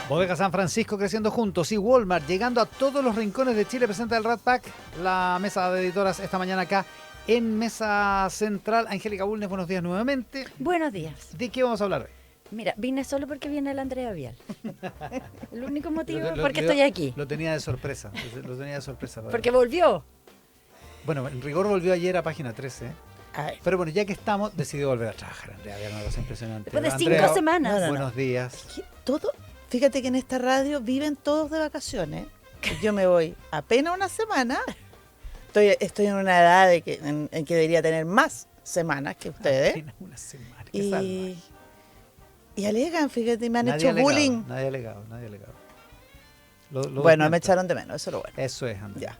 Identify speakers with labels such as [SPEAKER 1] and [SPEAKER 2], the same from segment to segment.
[SPEAKER 1] Bodega San Francisco creciendo juntos y Walmart llegando a todos los rincones de Chile presenta el Rat Pack, la mesa de editoras esta mañana acá en Mesa Central. Angélica Bulnes, buenos días nuevamente.
[SPEAKER 2] Buenos días.
[SPEAKER 1] ¿De qué vamos a hablar hoy?
[SPEAKER 2] Mira, vine solo porque viene el Andrea Vial. El único motivo porque estoy aquí.
[SPEAKER 1] Lo tenía de sorpresa, lo tenía de sorpresa.
[SPEAKER 2] Porque volvió.
[SPEAKER 1] Bueno, en rigor volvió ayer a página 13.
[SPEAKER 2] Ay.
[SPEAKER 1] Pero bueno, ya que estamos, decidió volver a trabajar. Andrea Vial, una cosa impresionante.
[SPEAKER 2] Después de
[SPEAKER 1] Andrea,
[SPEAKER 2] 5 semanas.
[SPEAKER 3] No.
[SPEAKER 1] buenos días.
[SPEAKER 3] ¿Qué? Todo, fíjate que en esta radio viven todos de vacaciones. Yo me voy apenas una semana. Estoy en una edad en que debería tener más semanas que ustedes.
[SPEAKER 1] Apenas una semana. Qué salvaje.
[SPEAKER 3] Y alegan, fíjate, me han
[SPEAKER 1] Nadie
[SPEAKER 3] hecho
[SPEAKER 1] alegado,
[SPEAKER 3] bullying.
[SPEAKER 1] Nadie alegado.
[SPEAKER 3] Bueno, me echaron de menos, eso es lo bueno.
[SPEAKER 1] Eso es, Andrea.
[SPEAKER 3] Ya.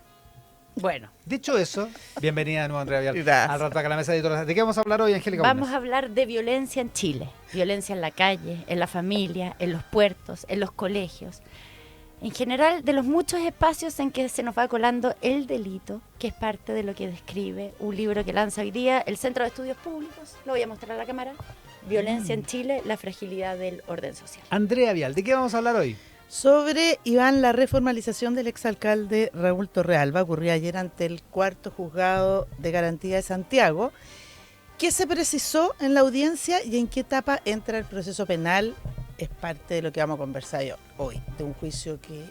[SPEAKER 2] Bueno,
[SPEAKER 1] Dicho eso, bienvenida de nuevo, Andrea Vial,
[SPEAKER 3] Gracias.
[SPEAKER 1] al Rat Pack, a la mesa de editoras. ¿De qué vamos a hablar hoy, Angélica
[SPEAKER 2] vamos
[SPEAKER 1] Bulnes?
[SPEAKER 2] a hablar de violencia en Chile. Violencia en la calle, en la familia, en los puertos, en los colegios. En general, de los muchos espacios en que se nos va colando el delito, que es parte de lo que describe un libro que lanza hoy día el Centro de Estudios Públicos. Lo voy a mostrar a la cámara. Violencia en Chile, la fragilidad del orden social.
[SPEAKER 1] Andrea Vial, ¿de qué vamos a hablar hoy?
[SPEAKER 3] Sobre, Iván, la reformalización del exalcalde Raúl Torrealba ocurrió ayer ante el cuarto juzgado de garantía de Santiago. ¿Qué se precisó en la audiencia y en qué etapa entra el proceso penal? Es parte de lo que vamos a conversar hoy, de un juicio que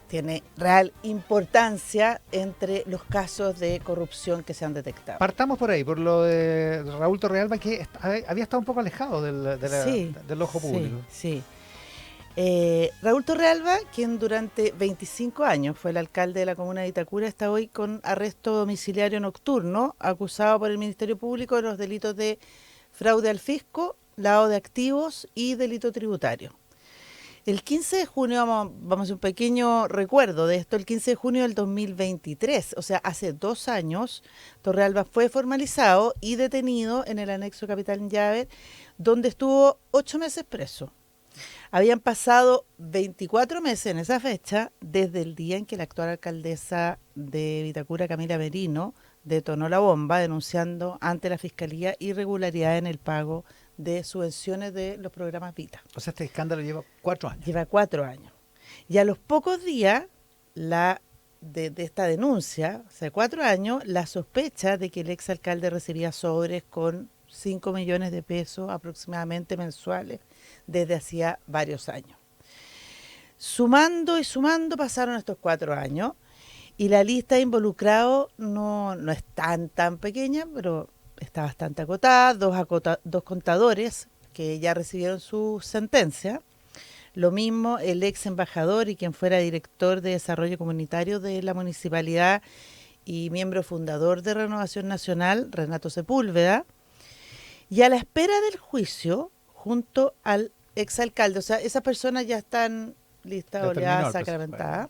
[SPEAKER 3] tiene real importancia entre los casos de corrupción que se han detectado.
[SPEAKER 1] Partamos por ahí, por lo de Raúl Torrealba, que había estado un poco alejado del ojo público.
[SPEAKER 3] Sí. Raúl Torrealba, quien durante 25 años fue el alcalde de la comuna de Itacura, está hoy con arresto domiciliario nocturno, acusado por el Ministerio Público de los delitos de fraude al fisco, lavado de activos y delito tributario. El 15 de junio, vamos a hacer un pequeño recuerdo de esto, el 15 de junio del 2023, o sea, hace 2 años, Torrealba fue formalizado y detenido en el anexo Capitán Llave, donde estuvo 8 meses preso. Habían pasado 24 meses en esa fecha desde el día en que la actual alcaldesa de Vitacura, Camila Merino, detonó la bomba denunciando ante la Fiscalía irregularidad en el pago de subvenciones de los programas Vita.
[SPEAKER 1] O sea, este escándalo lleva 4 años.
[SPEAKER 3] Lleva 4 años. Y a los pocos días de esta denuncia, hace 4 años, la sospecha de que el exalcalde recibía sobres con 5 millones de pesos aproximadamente mensuales desde hacía varios años. Sumando y sumando pasaron estos 4 años y la lista de involucrados no es tan pequeña, pero está bastante acotada. Dos contadores que ya recibieron su sentencia. Lo mismo el ex embajador y quien fuera director de desarrollo comunitario de la municipalidad y miembro fundador de Renovación Nacional, Renato Sepúlveda. Y a la espera del juicio, junto al exalcalde, o sea, esas personas ya están listas, oleadas, sacramentadas.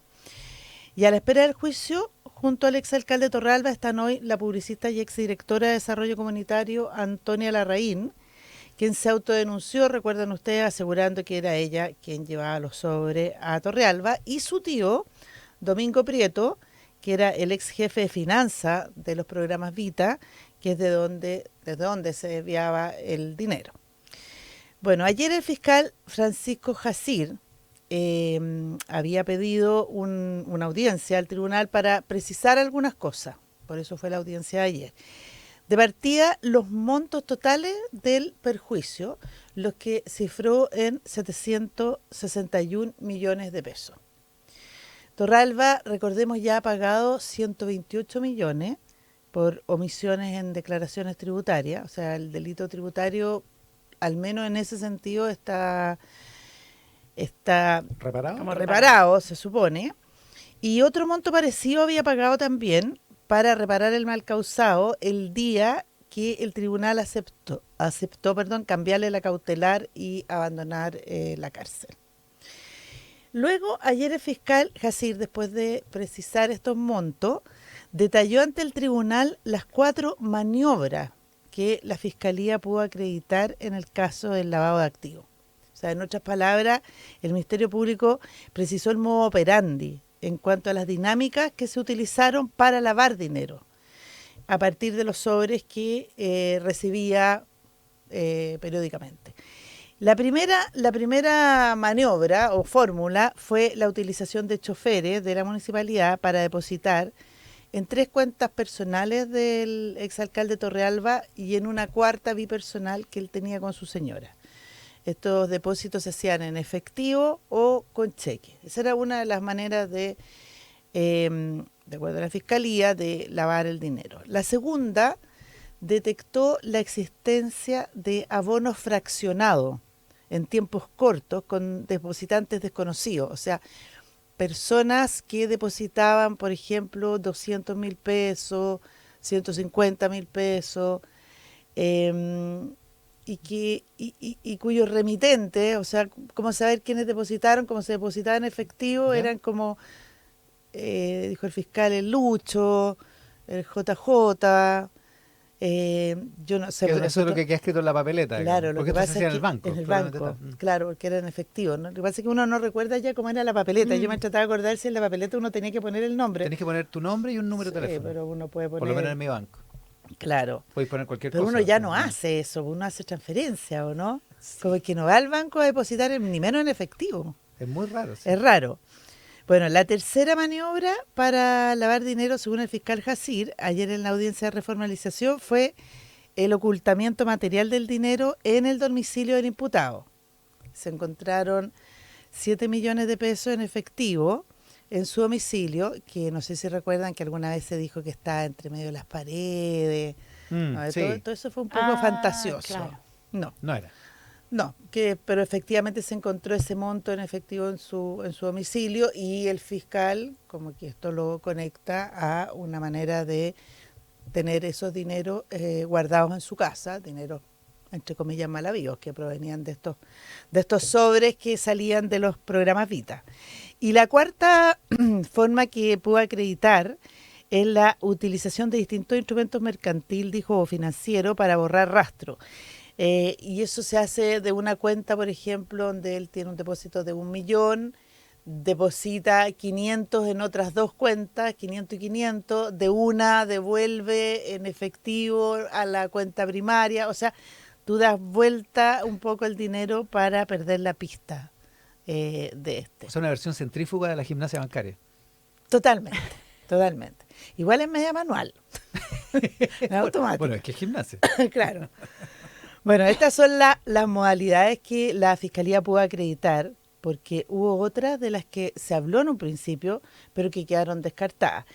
[SPEAKER 3] Y a la espera del juicio, junto al exalcalde Torrealba, están hoy la publicista y exdirectora de Desarrollo Comunitario, Antonia Larraín, quien se autodenunció, recuerdan ustedes, asegurando que era ella quien llevaba los sobres a Torrealba, y su tío, Domingo Prieto, que era el ex jefe de finanzas de los programas Vita, que es desde donde se desviaba el dinero. Bueno, ayer el fiscal Francisco Jacir había pedido una audiencia al tribunal para precisar algunas cosas, por eso fue la audiencia de ayer. De partida, los montos totales del perjuicio, los que cifró en 761 millones de pesos. Torrealba, recordemos, ya ha pagado 128 millones por omisiones en declaraciones tributarias, o sea, el delito tributario, al menos en ese sentido, está reparado, se supone. Y otro monto parecido había pagado también para reparar el mal causado el día que el tribunal aceptó cambiarle la cautelar y abandonar la cárcel. Luego, ayer el fiscal Jacir, después de precisar estos montos, detalló ante el tribunal las 4 maniobras que la Fiscalía pudo acreditar en el caso del lavado de activos. O sea, en otras palabras, el Ministerio Público precisó el modo operandi en cuanto a las dinámicas que se utilizaron para lavar dinero a partir de los sobres que recibía periódicamente. La primera maniobra o fórmula fue la utilización de choferes de la municipalidad para depositar en 3 cuentas personales del exalcalde Torrealba y en una cuarta bipersonal que él tenía con su señora. Estos depósitos se hacían en efectivo o con cheque. Esa era una de las maneras de acuerdo a la fiscalía, de lavar el dinero. La segunda detectó la existencia de abonos fraccionados en tiempos cortos con depositantes desconocidos, o sea, personas que depositaban, por ejemplo, 200.000 pesos, 150.000 pesos, y cuyos remitentes, o sea, cómo saber quiénes depositaron, cómo se depositaba en efectivo,
[SPEAKER 1] ¿Ya?
[SPEAKER 3] eran como, dijo el fiscal, el Lucho, el JJ, yo no sé.
[SPEAKER 1] Que
[SPEAKER 3] Pero
[SPEAKER 1] eso es lo
[SPEAKER 3] nosotros,
[SPEAKER 1] que queda escrito en la papeleta,
[SPEAKER 3] claro,
[SPEAKER 1] digamos.
[SPEAKER 3] lo
[SPEAKER 1] Porque
[SPEAKER 3] que
[SPEAKER 1] esto se
[SPEAKER 3] pasa
[SPEAKER 1] hacía
[SPEAKER 3] es
[SPEAKER 1] en el
[SPEAKER 3] que
[SPEAKER 1] banco.
[SPEAKER 3] en el
[SPEAKER 1] probablemente
[SPEAKER 3] banco,
[SPEAKER 1] está.
[SPEAKER 3] claro, porque era en efectivo, ¿no? Lo que pasa es que uno no recuerda ya cómo era la papeleta. Yo me trataba de acordar si en la papeleta uno tenía que poner el nombre.
[SPEAKER 1] Tenés que poner tu nombre y un número
[SPEAKER 3] Sí,
[SPEAKER 1] de teléfono.
[SPEAKER 3] pero uno puede
[SPEAKER 1] Por lo menos
[SPEAKER 3] poner,
[SPEAKER 1] en mi banco.
[SPEAKER 3] claro.
[SPEAKER 1] Podéis poner cualquier
[SPEAKER 3] Pero
[SPEAKER 1] cosa.
[SPEAKER 3] uno ya
[SPEAKER 1] Así,
[SPEAKER 3] no
[SPEAKER 1] ¿no?
[SPEAKER 3] hace eso, uno hace transferencia, ¿o no? Como que no va al banco a depositar ni menos en efectivo.
[SPEAKER 1] Es muy raro, sí.
[SPEAKER 3] Es raro. Bueno, la tercera maniobra para lavar dinero, según el fiscal Jacir, ayer en la audiencia de reformalización, fue el ocultamiento material del dinero en el domicilio del imputado. Se encontraron 7 millones de pesos en efectivo en su domicilio, que no sé si recuerdan que alguna vez se dijo que estaba entre medio de las paredes. No,
[SPEAKER 1] Sí,
[SPEAKER 3] todo eso fue un poco fantasioso.
[SPEAKER 2] Claro.
[SPEAKER 3] No,
[SPEAKER 1] no era.
[SPEAKER 3] no, pero efectivamente se encontró ese monto en efectivo en su domicilio y el fiscal, como que esto lo conecta a una manera de tener esos dineros guardados en su casa, dinero entre comillas mal habidos, que provenían de estos sobres que salían de los programas Vita. Y la cuarta forma que pudo acreditar es la utilización de distintos instrumentos mercantil, dijo, o financiero para borrar rastro. Y eso se hace de una cuenta, por ejemplo, donde él tiene un depósito de 1.000.000, deposita 500 en otras 2 cuentas, 500 y 500, de una devuelve en efectivo a la cuenta primaria, o sea, tú das vuelta un poco el dinero para perder la pista de este.
[SPEAKER 1] Es una versión centrífuga de la gimnasia bancaria.
[SPEAKER 3] Totalmente, totalmente. Igual es media manual, es automática.
[SPEAKER 1] Bueno, es que es gimnasia.
[SPEAKER 3] Claro. Bueno, estas son las modalidades que la Fiscalía pudo acreditar, porque hubo otras de las que se habló en un principio, pero que quedaron descartadas.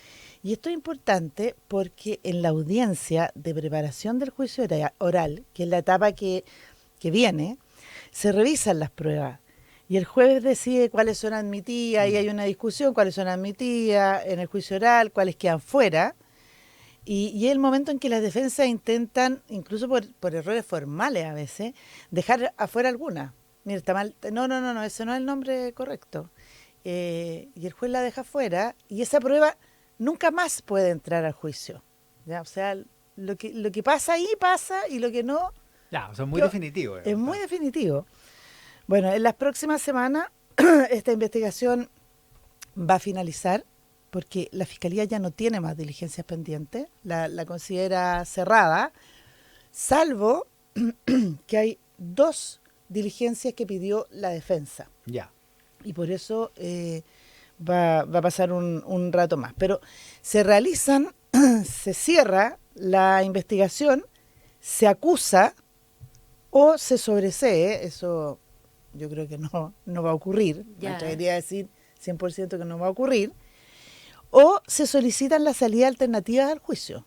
[SPEAKER 3] Y esto es importante porque en la audiencia de preparación del juicio oral, que es la etapa que viene, se revisan las pruebas. Y el juez decide cuáles son admitidas, y hay una discusión, cuáles son admitidas en el juicio oral, cuáles quedan fuera. Y es el momento en que las defensas intentan, incluso por errores formales a veces, dejar afuera algunas. Mira, está mal. No, ese no es el nombre correcto. Y el juez la deja afuera y esa prueba nunca más puede entrar al juicio. ¿Ya? O sea, lo que pasa ahí pasa y lo que no
[SPEAKER 1] Ya, o sea, muy definitivo.
[SPEAKER 3] es muy definitivo. Bueno, en las próximas semanas esta investigación va a finalizar porque la Fiscalía ya no tiene más diligencias pendientes, la considera cerrada, salvo que hay 2 diligencias que pidió la defensa.
[SPEAKER 1] Ya.
[SPEAKER 3] Y por eso va a pasar un rato más. Pero se realizan, se cierra la investigación, se acusa o se sobresee, eso yo creo que no va a ocurrir, me
[SPEAKER 2] Ya.
[SPEAKER 3] atrevería a decir 100% que no va a ocurrir, o se solicitan las salidas alternativas al juicio.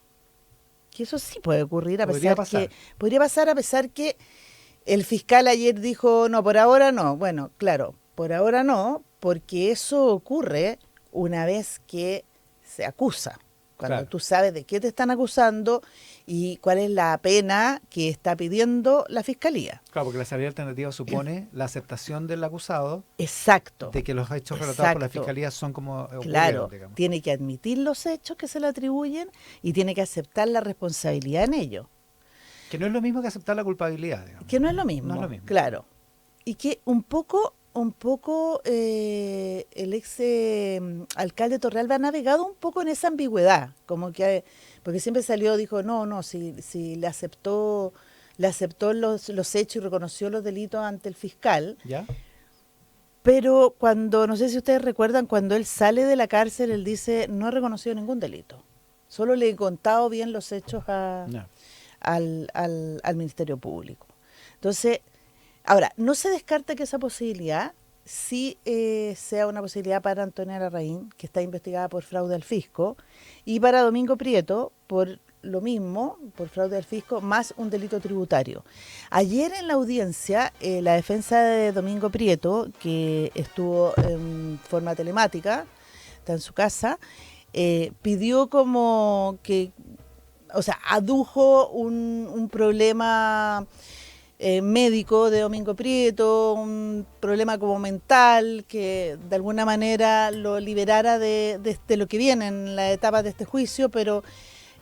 [SPEAKER 3] Que eso sí puede ocurrir,
[SPEAKER 1] Podría pasar.
[SPEAKER 3] podría pasar a pesar que el fiscal ayer dijo, no, por ahora no. Bueno, claro, por ahora no, porque eso ocurre una vez que se acusa. Cuando
[SPEAKER 1] Claro.
[SPEAKER 3] tú sabes de qué te están acusando y cuál es la pena que está pidiendo la fiscalía.
[SPEAKER 1] Claro, porque la salida alternativa supone la aceptación del acusado
[SPEAKER 3] Exacto.
[SPEAKER 1] de que los hechos relatados por la
[SPEAKER 3] Exacto.
[SPEAKER 1] fiscalía son como ocurrieron,
[SPEAKER 3] Claro,
[SPEAKER 1] digamos.
[SPEAKER 3] tiene que admitir los hechos que se le atribuyen y tiene que aceptar la responsabilidad en ello.
[SPEAKER 1] Que no es lo mismo que aceptar la culpabilidad, digamos.
[SPEAKER 3] Que no es lo mismo,
[SPEAKER 1] No es lo mismo.
[SPEAKER 3] claro. Y que un poco el ex alcalde Torrealba ha navegado un poco en esa ambigüedad, como que, porque siempre salió, dijo, no, si le aceptó le aceptó los hechos y reconoció los delitos ante el fiscal.
[SPEAKER 1] ¿Ya?
[SPEAKER 3] Pero cuando, no sé si ustedes recuerdan, cuando él sale de la cárcel, él dice, no he reconocido ningún delito. Solo le he contado bien los hechos
[SPEAKER 1] No.
[SPEAKER 3] al Ministerio Público. Entonces, ahora, no se descarta que esa posibilidad sí sea una posibilidad para Antonia Larraín, que está investigada por fraude al fisco, y para Domingo Prieto, por lo mismo, por fraude al fisco, más un delito tributario. Ayer en la audiencia, la defensa de Domingo Prieto, que estuvo en forma telemática, está en su casa, pidió como que, o sea, adujo un problema médico de Domingo Prieto, un problema como mental, que de alguna manera lo liberara de lo que viene en la etapa de este juicio, pero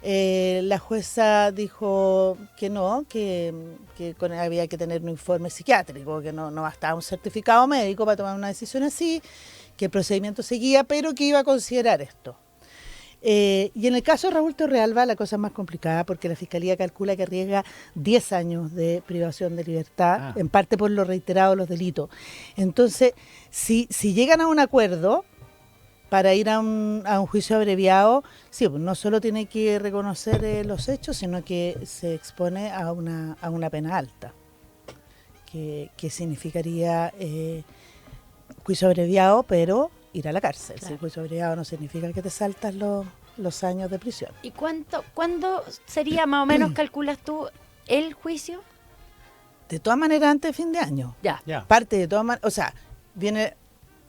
[SPEAKER 3] la jueza dijo que no, que había que tener un informe psiquiátrico, que no bastaba un certificado médico para tomar una decisión así, que el procedimiento seguía, pero que iba a considerar esto. Y en el caso de Raúl Torrealba la cosa es más complicada porque la Fiscalía calcula que arriesga 10 años de privación de libertad, en parte por lo reiterado de los delitos. Entonces, si llegan a un acuerdo para ir a un juicio abreviado, sí, pues no solo tiene que reconocer los hechos, sino que se expone a una pena alta, que significaría juicio abreviado, pero ir a la cárcel.
[SPEAKER 2] Claro.
[SPEAKER 3] Si el juicio abreviado no significa que te saltas los años de prisión.
[SPEAKER 2] ¿Y cuándo sería más o menos, calculas tú, el juicio?
[SPEAKER 3] De todas maneras, antes de fin de año.
[SPEAKER 2] Ya.
[SPEAKER 3] Parte de todas maneras, o sea, viene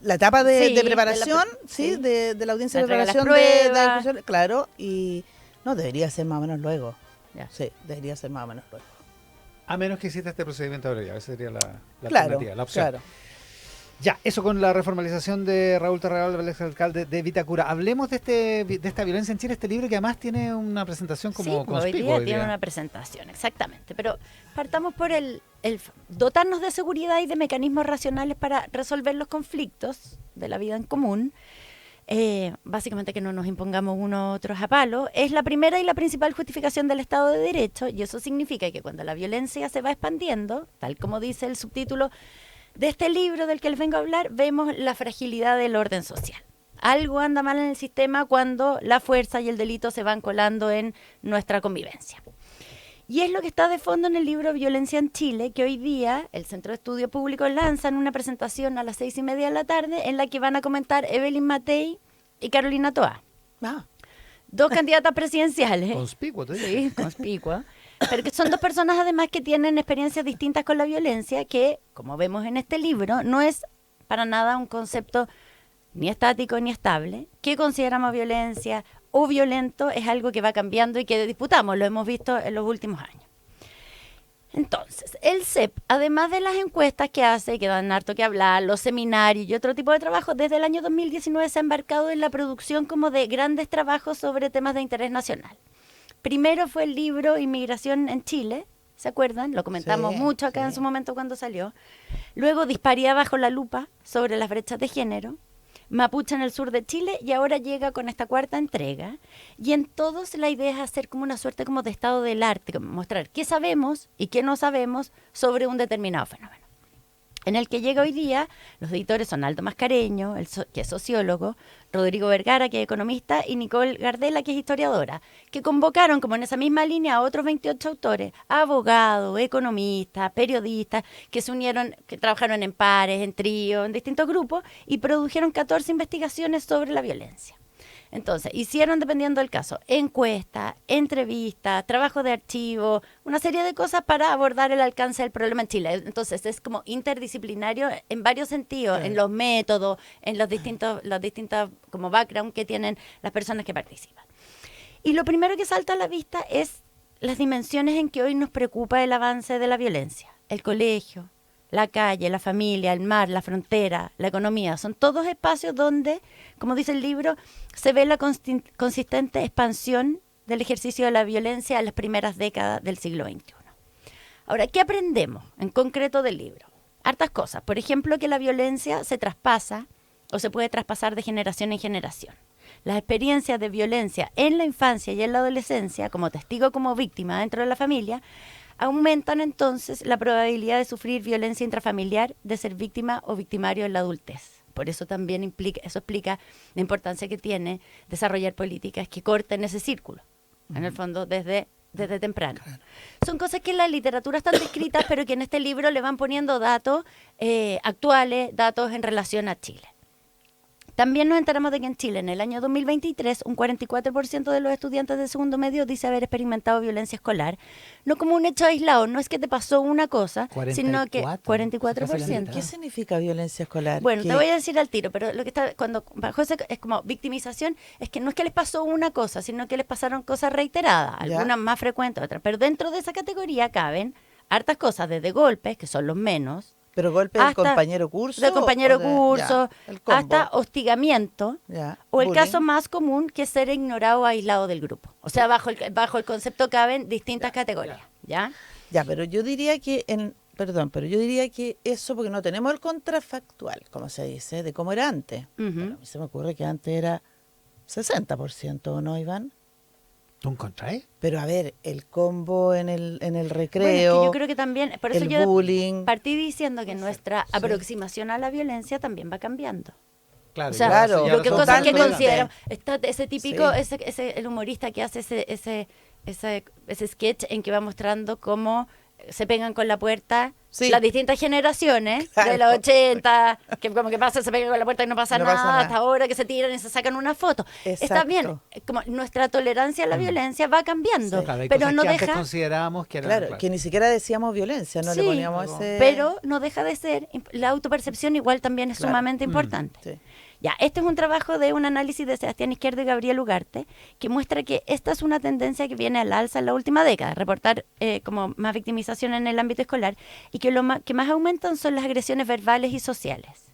[SPEAKER 3] la etapa de preparación,
[SPEAKER 2] sí.
[SPEAKER 3] de la audiencia de
[SPEAKER 2] La entrega de las
[SPEAKER 3] preparación de
[SPEAKER 2] pruebas.
[SPEAKER 3] discusión, claro, y no, debería ser más o menos luego.
[SPEAKER 2] Ya.
[SPEAKER 3] Sí, debería ser más o menos luego.
[SPEAKER 1] A menos que exista este procedimiento abreviado, esa sería la
[SPEAKER 3] Claro,
[SPEAKER 1] alternativa, la opción.
[SPEAKER 3] claro.
[SPEAKER 1] Ya, eso con la reformalización de Raúl Torrealba, el exalcalde de Vitacura. Hablemos de esta violencia en Chile, este libro que además tiene una presentación como
[SPEAKER 2] hoy
[SPEAKER 1] conspicua
[SPEAKER 2] día
[SPEAKER 1] hoy
[SPEAKER 2] tiene
[SPEAKER 1] día.
[SPEAKER 2] una presentación, exactamente. Pero partamos por el dotarnos de seguridad y de mecanismos racionales para resolver los conflictos de la vida en común. Básicamente que no nos impongamos unos otros a palo, es la primera y la principal justificación del Estado de Derecho, y eso significa que cuando la violencia se va expandiendo, tal como dice el subtítulo de este libro del que les vengo a hablar, vemos la fragilidad del orden social. Algo anda mal en el sistema cuando la fuerza y el delito se van colando en nuestra convivencia. Y es lo que está de fondo en el libro Violencia en Chile, que hoy día el Centro de Estudio Público lanza en una presentación a las 6:30 de la tarde, en la que van a comentar Evelyn Matei y Carolina Toá. Dos candidatas presidenciales.
[SPEAKER 1] Conspicua, te digo.
[SPEAKER 2] Sí, conspicua. Pero que son dos personas además que tienen experiencias distintas con la violencia, que, como vemos en este libro, no es para nada un concepto ni estático ni estable. ¿Qué consideramos violencia o violento? Es algo que va cambiando y que disputamos, lo hemos visto en los últimos años. Entonces, el CEP, además de las encuestas que hace, que dan harto que hablar, los seminarios y otro tipo de trabajo, desde el año 2019 se ha embarcado en la producción como de grandes trabajos sobre temas de interés nacional. Primero fue el libro Inmigración en Chile, ¿se acuerdan? Lo comentamos mucho acá en su momento cuando salió. Luego Disparidad bajo la lupa, sobre las brechas de género. Mapuche en el sur de Chile, y ahora llega con esta cuarta entrega. Y en todos la idea es hacer como una suerte como de estado del arte, como mostrar qué sabemos y qué no sabemos sobre un determinado fenómeno. En el que llega hoy día, los editores son Aldo Mascareño, que es sociólogo, Rodrigo Vergara, que es economista, y Nicole Gardela, que es historiadora, que convocaron, como en esa misma línea, a otros 28 autores, abogados, economistas, periodistas, que se unieron, que trabajaron en pares, en tríos, en distintos grupos, y produjeron 14 investigaciones sobre la violencia. Entonces, hicieron, dependiendo del caso, encuestas, entrevistas, trabajo de archivo, una serie de cosas para abordar el alcance del problema en Chile. Entonces, es como interdisciplinario en varios sentidos, en los métodos, en los distintos como background que tienen las personas que participan. Y lo primero que salta a la vista es las dimensiones en que hoy nos preocupa el avance de la violencia. El colegio, la calle, la familia, el mar, la frontera, la economía, son todos espacios donde, como dice el libro, se ve la consistente expansión del ejercicio de la violencia en las primeras décadas del siglo XXI. Ahora, ¿qué aprendemos en concreto del libro? Hartas cosas. Por ejemplo, que la violencia se traspasa o se puede traspasar de generación en generación. Las experiencias de violencia en la infancia y en la adolescencia, como testigo, como víctima dentro de la familia, aumentan entonces la probabilidad de sufrir violencia intrafamiliar, de ser víctima o victimario en la adultez. Por eso también eso explica la importancia que tiene desarrollar políticas que corten ese círculo, en el fondo desde temprano. Claro. Son cosas que en la literatura están descritas, pero que en este libro le van poniendo datos actuales, datos en relación a Chile. También nos enteramos de que en Chile, en el año 2023, un 44% de los estudiantes de segundo medio dice haber experimentado violencia escolar. No como un hecho aislado, no es que te pasó una cosa, 44, sino que 44%.
[SPEAKER 3] ¿Qué significa violencia escolar?
[SPEAKER 2] Bueno, te voy a decir al tiro, pero lo que está cuando bajo ese es como victimización, es que no es que les pasó una cosa, sino que les pasaron cosas reiteradas, algunas más frecuentes, otras. Pero dentro de esa categoría caben hartas cosas, desde golpes, que son los menos,
[SPEAKER 3] pero golpe del compañero curso.
[SPEAKER 2] Del compañero curso, hasta hostigamiento. O el caso más común, que es ser ignorado o aislado del grupo. O sea, bajo el concepto caben distintas categorías. ¿Ya?
[SPEAKER 3] Ya, pero yo diría que yo diría que eso, porque no tenemos el contrafactual, como se dice, de cómo era antes. Pero a mí se me ocurre que antes era 60%, ¿o no, Iván?
[SPEAKER 1] ¿Tú encontrás?
[SPEAKER 3] Pero a ver, el combo en el recreo,
[SPEAKER 2] bueno, es que yo creo que también, por eso yo
[SPEAKER 3] bullying.
[SPEAKER 2] Partí diciendo que nuestra aproximación a la violencia también va cambiando.
[SPEAKER 1] Claro,
[SPEAKER 2] o sea, lo que cosas que consideramos, ese típico, el humorista que hace ese sketch en que va mostrando cómo se pegan con la puerta las distintas generaciones de los 80, que como que pasa, se pegan con la puerta y no pasa nada, hasta ahora que se tiran y se sacan una foto.
[SPEAKER 3] Exacto.
[SPEAKER 2] Está bien, como nuestra tolerancia a la violencia va cambiando,
[SPEAKER 1] claro,
[SPEAKER 2] pero no
[SPEAKER 1] que
[SPEAKER 2] deja...
[SPEAKER 1] antes considerábamos que eran,
[SPEAKER 3] que ni siquiera decíamos violencia, no le poníamos ese...
[SPEAKER 2] pero no deja de ser, la autopercepción igual también es sumamente importante.
[SPEAKER 3] Sí.
[SPEAKER 2] Ya, este es un trabajo de un análisis de Sebastián Izquierdo y Gabriel Ugarte, que muestra que esta es una tendencia que viene al alza en la última década, reportar como más victimización en el ámbito escolar, y que que más aumentan son las agresiones verbales y sociales.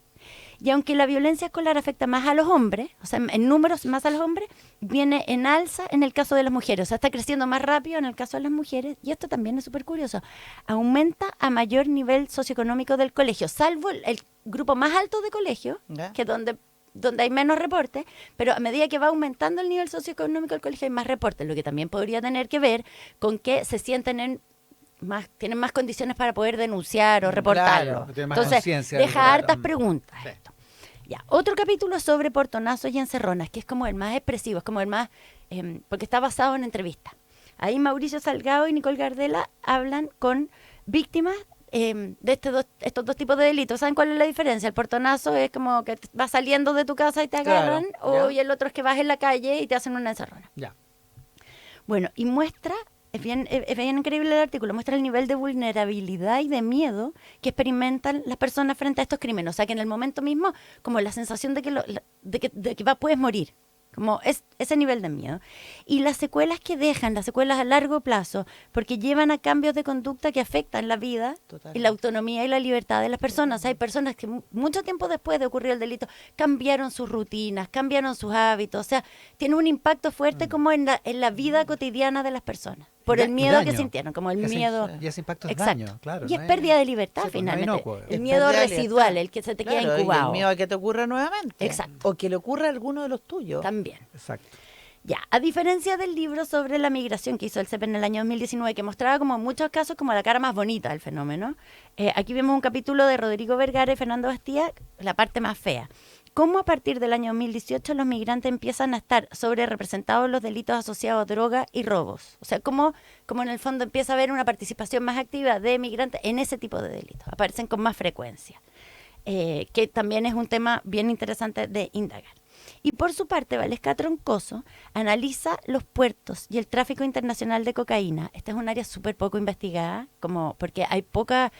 [SPEAKER 2] Y aunque la violencia escolar afecta más a los hombres, o sea, en números más a los hombres, viene en alza en el caso de las mujeres, o sea, está creciendo más rápido en el caso de las mujeres, y esto también es súper curioso, aumenta a mayor nivel socioeconómico del colegio, salvo el grupo más alto de colegio, que es donde hay menos reportes, pero a medida que va aumentando el nivel socioeconómico del colegio hay más reportes, lo que también podría tener que ver con que se sienten tienen más condiciones para poder denunciar o reportarlo.
[SPEAKER 1] Claro, más
[SPEAKER 2] entonces, deja hartas preguntas esto. Ya, otro capítulo sobre portonazos y encerronas, que es como el más expresivo, es como el más, porque está basado en entrevistas. Ahí Mauricio Salgado y Nicole Gardela hablan con víctimas de estos dos tipos de delitos. ¿Saben cuál es la diferencia? El portonazo es como que vas saliendo de tu casa y te agarran, y el otro es que vas en la calle y te hacen una encerrona.
[SPEAKER 1] Ya.
[SPEAKER 2] Bueno, y muestra, es bien increíble el artículo, muestra el nivel de vulnerabilidad y de miedo que experimentan las personas frente a estos crímenes. O sea, que en el momento mismo, como la sensación de que puedes morir. Como ese nivel de miedo. Y las secuelas que dejan, las secuelas a largo plazo, porque llevan a cambios de conducta que afectan la vida y la autonomía y la libertad de las personas. Hay personas que mucho tiempo después de ocurrir el delito cambiaron sus rutinas, cambiaron sus hábitos. O sea, tiene un impacto fuerte como en la vida cotidiana de las personas. Por el miedo que sintieron, como el miedo...
[SPEAKER 1] Y ese impacto es
[SPEAKER 2] exacto.
[SPEAKER 1] daño, claro.
[SPEAKER 2] Y es pérdida de libertad, finalmente. El miedo residual, el que se te queda incubado.
[SPEAKER 3] Y el miedo a que te ocurra nuevamente.
[SPEAKER 2] Exacto.
[SPEAKER 3] O que le ocurra a alguno de los tuyos.
[SPEAKER 2] También.
[SPEAKER 1] Exacto.
[SPEAKER 2] Ya, a diferencia del libro sobre la migración que hizo el CEP en el año 2019, que mostraba como en muchos casos como la cara más bonita del fenómeno, aquí vemos un capítulo de Rodrigo Vergara y Fernando Bastía, la parte más fea. Cómo a partir del año 2018 los migrantes empiezan a estar sobre representados en los delitos asociados a droga y robos. O sea, cómo en el fondo empieza a haber una participación más activa de migrantes en ese tipo de delitos. Aparecen con más frecuencia, que también es un tema bien interesante de indagar. Y por su parte, Valesca Troncoso analiza los puertos y el tráfico internacional de cocaína. Esta es un área súper poco investigada, porque hay poca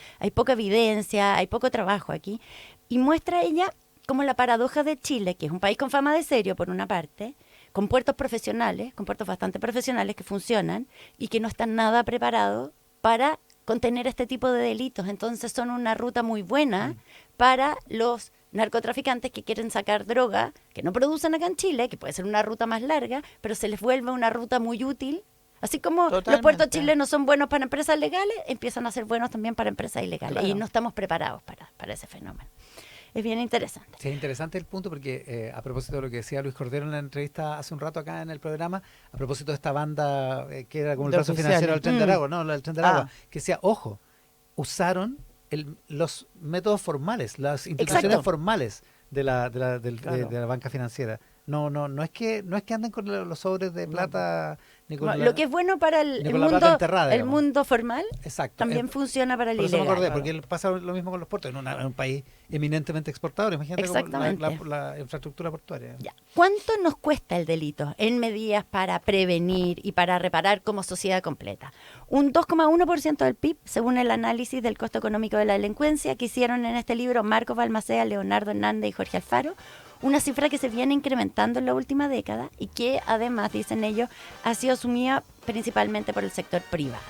[SPEAKER 2] evidencia, hay poco trabajo aquí, y muestra ella como la paradoja de Chile, que es un país con fama de serio, por una parte, con puertos profesionales, con puertos bastante profesionales que funcionan y que no están nada preparados para contener este tipo de delitos. Entonces son una ruta muy buena para los narcotraficantes que quieren sacar droga, que no producen acá en Chile, que puede ser una ruta más larga, pero se les vuelve una ruta muy útil. Así como
[SPEAKER 3] Totalmente.
[SPEAKER 2] Los puertos chilenos son buenos para empresas legales, empiezan a ser buenos también para empresas ilegales. Claro. Y no estamos preparados para ese fenómeno. es bien interesante.
[SPEAKER 1] Sí, es interesante el punto porque a propósito de lo que decía Luis Cordero en la entrevista hace un rato acá en el programa, a propósito de esta banda que era como el
[SPEAKER 3] De
[SPEAKER 1] brazo
[SPEAKER 3] oficiales.
[SPEAKER 1] financiero del Tren de Aragua, no, el Tren de Aragua,
[SPEAKER 3] Ah.
[SPEAKER 1] que decía, ojo, usaron los métodos formales, las instituciones
[SPEAKER 2] Exacto.
[SPEAKER 1] formales de la
[SPEAKER 3] Claro.
[SPEAKER 1] de la banca financiera. No es que anden con los sobres de plata ni con
[SPEAKER 2] Lo que es bueno para
[SPEAKER 1] ni
[SPEAKER 2] el
[SPEAKER 1] con la plata
[SPEAKER 2] mundo,
[SPEAKER 1] enterrada,
[SPEAKER 2] el
[SPEAKER 1] digamos.
[SPEAKER 2] mundo formal
[SPEAKER 1] Exacto.
[SPEAKER 2] también funciona para el
[SPEAKER 1] Por eso me
[SPEAKER 2] ilegal.
[SPEAKER 1] acordé, porque pasa lo mismo con los puertos, en un país eminentemente exportador, imagínate como
[SPEAKER 2] Exactamente.
[SPEAKER 1] la infraestructura portuaria.
[SPEAKER 2] Ya. ¿Cuánto nos cuesta el delito en medidas para prevenir y para reparar como sociedad completa? Un 2,1% del PIB, según el análisis del costo económico de la delincuencia que hicieron en este libro Marcos Balmaceda, Leonardo Hernández y Jorge Alfaro. Una cifra que se viene incrementando en la última década y que además, dicen ellos, ha sido asumida principalmente por el sector privado.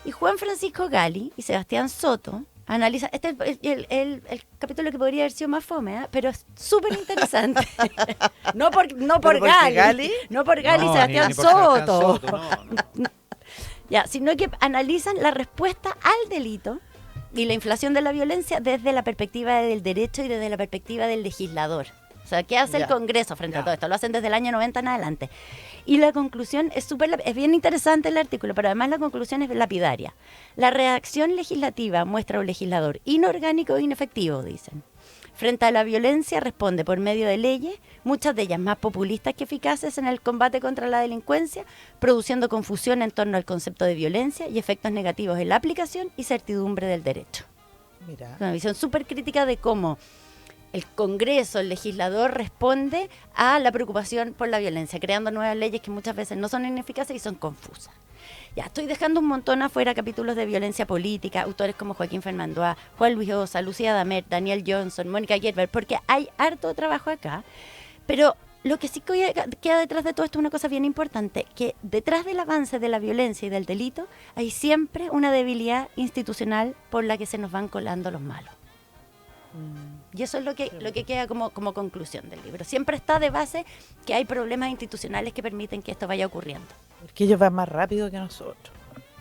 [SPEAKER 2] Y Juan Francisco Gali y Sebastián Soto analizan, este es el capítulo que podría haber sido más fome, ¿eh? Pero es súper interesante. no por
[SPEAKER 3] porque
[SPEAKER 2] Gali, no por Gali y
[SPEAKER 1] No,
[SPEAKER 2] Sebastián
[SPEAKER 1] ni por Sebastián
[SPEAKER 2] Soto.
[SPEAKER 1] Soto, no.
[SPEAKER 2] Ya, sino que analizan la respuesta al delito y la inflación de la violencia desde la perspectiva del derecho y desde la perspectiva del legislador. O sea, ¿qué hace el
[SPEAKER 3] Ya.
[SPEAKER 2] Congreso frente a
[SPEAKER 1] Ya.
[SPEAKER 2] todo esto? Lo hacen desde el año 90 en adelante. Y la conclusión es bien interesante el artículo, pero además la conclusión es lapidaria. La reacción legislativa muestra a un legislador inorgánico e inefectivo, dicen. Frente a la violencia responde por medio de leyes, muchas de ellas más populistas que eficaces en el combate contra la delincuencia, produciendo confusión en torno al concepto de violencia y efectos negativos en la aplicación y certidumbre del derecho.
[SPEAKER 3] Mira.
[SPEAKER 2] Una visión súper crítica de cómo el Congreso, el legislador, responde a la preocupación por la violencia, creando nuevas leyes que muchas veces no son ineficaces y son confusas. Ya, estoy dejando un montón afuera capítulos de violencia política, autores como Joaquín Fernandoa, Juan Luis Osa, Lucía Damer, Daniel Johnson, Mónica Gerber, porque hay harto trabajo acá, pero lo que sí queda detrás de todo esto es una cosa bien importante, que detrás del avance de la violencia y del delito hay siempre una debilidad institucional por la que se nos van colando los malos. Y eso es lo que queda como conclusión del libro. Siempre está de base que hay problemas institucionales que permiten que esto vaya ocurriendo.
[SPEAKER 3] Porque ellos van más rápido que nosotros.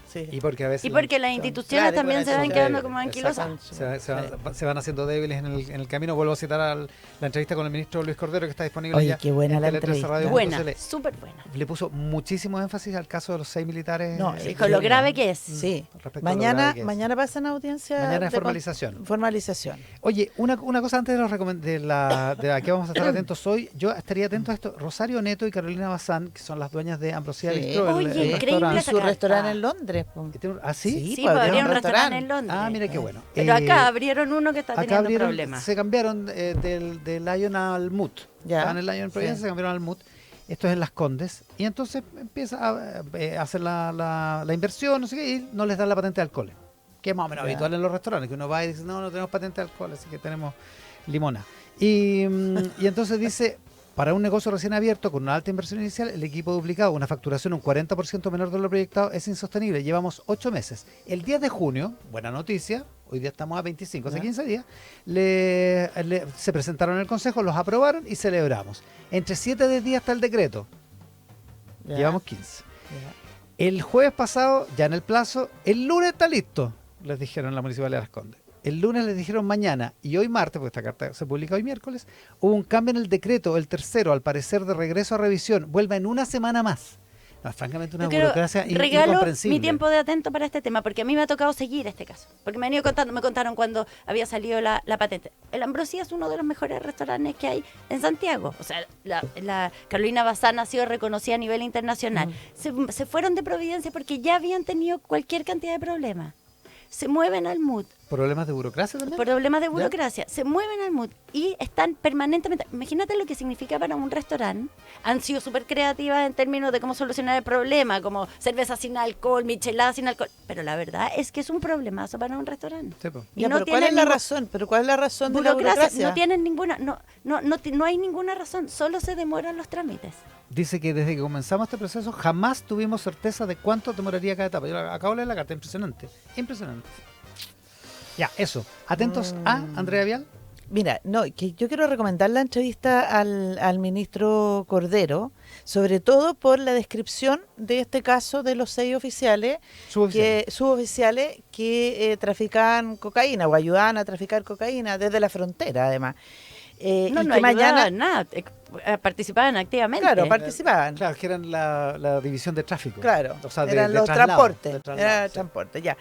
[SPEAKER 3] Sí.
[SPEAKER 1] Y porque a veces
[SPEAKER 2] Y porque las instituciones
[SPEAKER 3] claro,
[SPEAKER 2] también
[SPEAKER 3] con
[SPEAKER 2] se
[SPEAKER 3] eso
[SPEAKER 2] van
[SPEAKER 3] son
[SPEAKER 2] quedando
[SPEAKER 1] débiles,
[SPEAKER 2] como anquilosas.
[SPEAKER 1] se van haciendo débiles en el camino. Vuelvo a citar la entrevista con el ministro Luis Cordero, que está disponible
[SPEAKER 3] Oye,
[SPEAKER 1] ya
[SPEAKER 3] qué buena
[SPEAKER 1] en
[SPEAKER 3] la
[SPEAKER 1] Tele 13
[SPEAKER 3] entrevista.
[SPEAKER 1] Radio.
[SPEAKER 2] Buena,
[SPEAKER 1] Le
[SPEAKER 2] súper buena.
[SPEAKER 1] puso muchísimo énfasis al caso de los 6 militares.
[SPEAKER 3] No,
[SPEAKER 2] Sí, con lo grave que es.
[SPEAKER 3] Sí.
[SPEAKER 1] Respecto a lo
[SPEAKER 3] Mañana,
[SPEAKER 1] grave que es.
[SPEAKER 3] mañana pasan a audiencia.
[SPEAKER 1] Mañana es
[SPEAKER 3] de
[SPEAKER 1] formalización.
[SPEAKER 3] Formalización.
[SPEAKER 1] Oye, una cosa antes de la que vamos a estar atentos hoy, yo estaría atento a esto. Rosario Neto y Carolina Bazán, que son las dueñas de Ambrosia
[SPEAKER 3] Sí.
[SPEAKER 1] Bistro,
[SPEAKER 2] Oye,
[SPEAKER 1] el
[SPEAKER 2] increíble
[SPEAKER 1] restaurante.
[SPEAKER 3] Y
[SPEAKER 2] esa
[SPEAKER 3] su
[SPEAKER 2] carta.
[SPEAKER 3] restaurante en Londres. po.
[SPEAKER 1] ¿Ah, sí?
[SPEAKER 2] Sí,
[SPEAKER 3] pues,
[SPEAKER 2] pues
[SPEAKER 3] abrieron
[SPEAKER 2] habría un
[SPEAKER 3] un
[SPEAKER 2] restaurante
[SPEAKER 3] restaurante.
[SPEAKER 2] en Londres.
[SPEAKER 1] Ah, mira qué bueno.
[SPEAKER 2] Pero acá abrieron uno que está
[SPEAKER 1] Acá
[SPEAKER 2] teniendo
[SPEAKER 1] abrieron,
[SPEAKER 2] problemas.
[SPEAKER 1] se cambiaron del Lion al Mut.
[SPEAKER 3] Ya.
[SPEAKER 1] Estaban en el Lion en Providencia,
[SPEAKER 3] Sí.
[SPEAKER 1] se cambiaron al Mut. Esto es en Las Condes. Y entonces empieza a hacer la inversión, no sé qué, y no les dan la patente de alcohol. Que es más o menos
[SPEAKER 3] Ya.
[SPEAKER 1] habitual en los restaurantes, que uno va y dice, no tenemos patente de alcohol, así que tenemos limona. Y entonces dice, para un negocio recién abierto con una alta inversión inicial, el equipo duplicado, una facturación un 40% menor de lo proyectado, es insostenible. Llevamos 8 meses. El 10 de junio, buena noticia, hoy día estamos a 25, hace
[SPEAKER 3] Ya.
[SPEAKER 1] 15 días, se presentaron en el Consejo, los aprobaron y celebramos. Entre 7 y 10 días está el decreto.
[SPEAKER 3] Ya.
[SPEAKER 1] Llevamos 15.
[SPEAKER 3] Ya.
[SPEAKER 1] El jueves pasado, ya en el plazo, el lunes está listo, les dijeron en la Municipalidad de Las Condes. El lunes les dijeron mañana y hoy martes, porque esta carta se publica hoy miércoles, hubo un cambio en el decreto, el tercero, al parecer de regreso a revisión, vuelve en una semana más. No, francamente una
[SPEAKER 2] Yo quiero
[SPEAKER 1] burocracia
[SPEAKER 2] regalo
[SPEAKER 1] incomprensible.
[SPEAKER 2] mi tiempo de atento para este tema, porque a mí me ha tocado seguir este caso. Porque me contaron cuando había salido la patente. El Ambrosía es uno de los mejores restaurantes que hay en Santiago. O sea, la Carolina Bazán ha sido reconocida a nivel internacional. Se fueron de Providencia porque ya habían tenido cualquier cantidad de problemas. Se mueven al MUD.
[SPEAKER 1] ¿Problemas de burocracia también?
[SPEAKER 2] Problemas de burocracia, se mueven al MUD y están permanentemente. Imagínate lo que significa para un restaurante. Han sido súper creativas en términos de cómo solucionar el problema, como cerveza sin alcohol, michelada sin alcohol. Pero la verdad es que es un problemazo para un restaurante.
[SPEAKER 1] Sí, po.
[SPEAKER 2] Y
[SPEAKER 3] Ya,
[SPEAKER 2] no
[SPEAKER 3] pero ¿cuál
[SPEAKER 2] tienen
[SPEAKER 3] es la
[SPEAKER 2] ningún-
[SPEAKER 3] razón? ¿Pero cuál es la razón de la
[SPEAKER 2] burocracia,
[SPEAKER 3] burocracia?
[SPEAKER 2] no tienen ninguna, no hay ninguna razón, solo se demoran los trámites.
[SPEAKER 1] Dice que desde que comenzamos este proceso jamás tuvimos certeza de cuánto demoraría cada etapa. Yo acabo de leer la carta, impresionante. Impresionante. Ya, eso. Atentos a Andrea Vial.
[SPEAKER 3] Mira, no, que yo quiero recomendar la entrevista al ministro Cordero, sobre todo por la descripción de este caso de los 6 suboficiales que traficaban cocaína o ayudaban a traficar cocaína desde la frontera, además.
[SPEAKER 2] No,
[SPEAKER 3] y
[SPEAKER 2] no
[SPEAKER 3] que
[SPEAKER 2] ayudaban
[SPEAKER 3] mañana,
[SPEAKER 2] nada, participaban activamente.
[SPEAKER 3] claro, participaban.
[SPEAKER 1] Claro, que eran la división de tráfico.
[SPEAKER 3] Claro,
[SPEAKER 1] O sea,
[SPEAKER 3] eran
[SPEAKER 1] de
[SPEAKER 3] los
[SPEAKER 1] traslado,
[SPEAKER 3] transportes,
[SPEAKER 1] de traslado,
[SPEAKER 3] era
[SPEAKER 1] sí.
[SPEAKER 3] transporte, ya.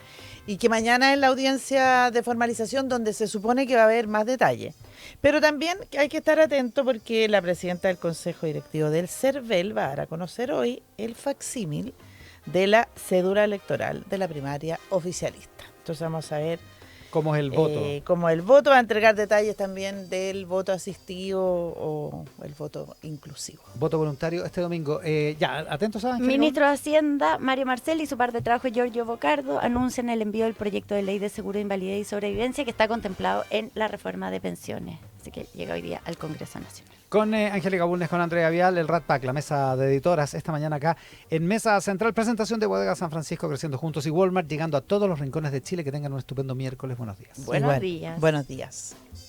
[SPEAKER 3] Y que mañana es la audiencia de formalización donde se supone que va a haber más detalles. Pero también hay que estar atento porque la presidenta del Consejo Directivo del CERVEL va a dar a conocer hoy el facsímil de la cédula electoral de la primaria oficialista. Entonces vamos a ver
[SPEAKER 1] ¿Cómo es el voto?
[SPEAKER 3] como el voto, va a entregar detalles también del voto asistido o el voto inclusivo.
[SPEAKER 1] Voto voluntario este domingo. Ya, atentos a Ángel.
[SPEAKER 2] Ministro de Hacienda, Mario Marcel, y su par de trabajo, Giorgio Bocardo, anuncian el envío del proyecto de ley de seguro de invalidez y sobrevivencia que está contemplado en la reforma de pensiones. Así que llega hoy día al Congreso Nacional.
[SPEAKER 1] Con Angélica Bulnes, con Andrea Vial, el Rat Pack, la mesa de editoras, esta mañana acá en Mesa Central, presentación de Bodega San Francisco, Creciendo Juntos y Walmart, llegando a todos los rincones de Chile. Que tengan un estupendo miércoles. Buenos días.
[SPEAKER 2] Buenos días.
[SPEAKER 3] Buenos días.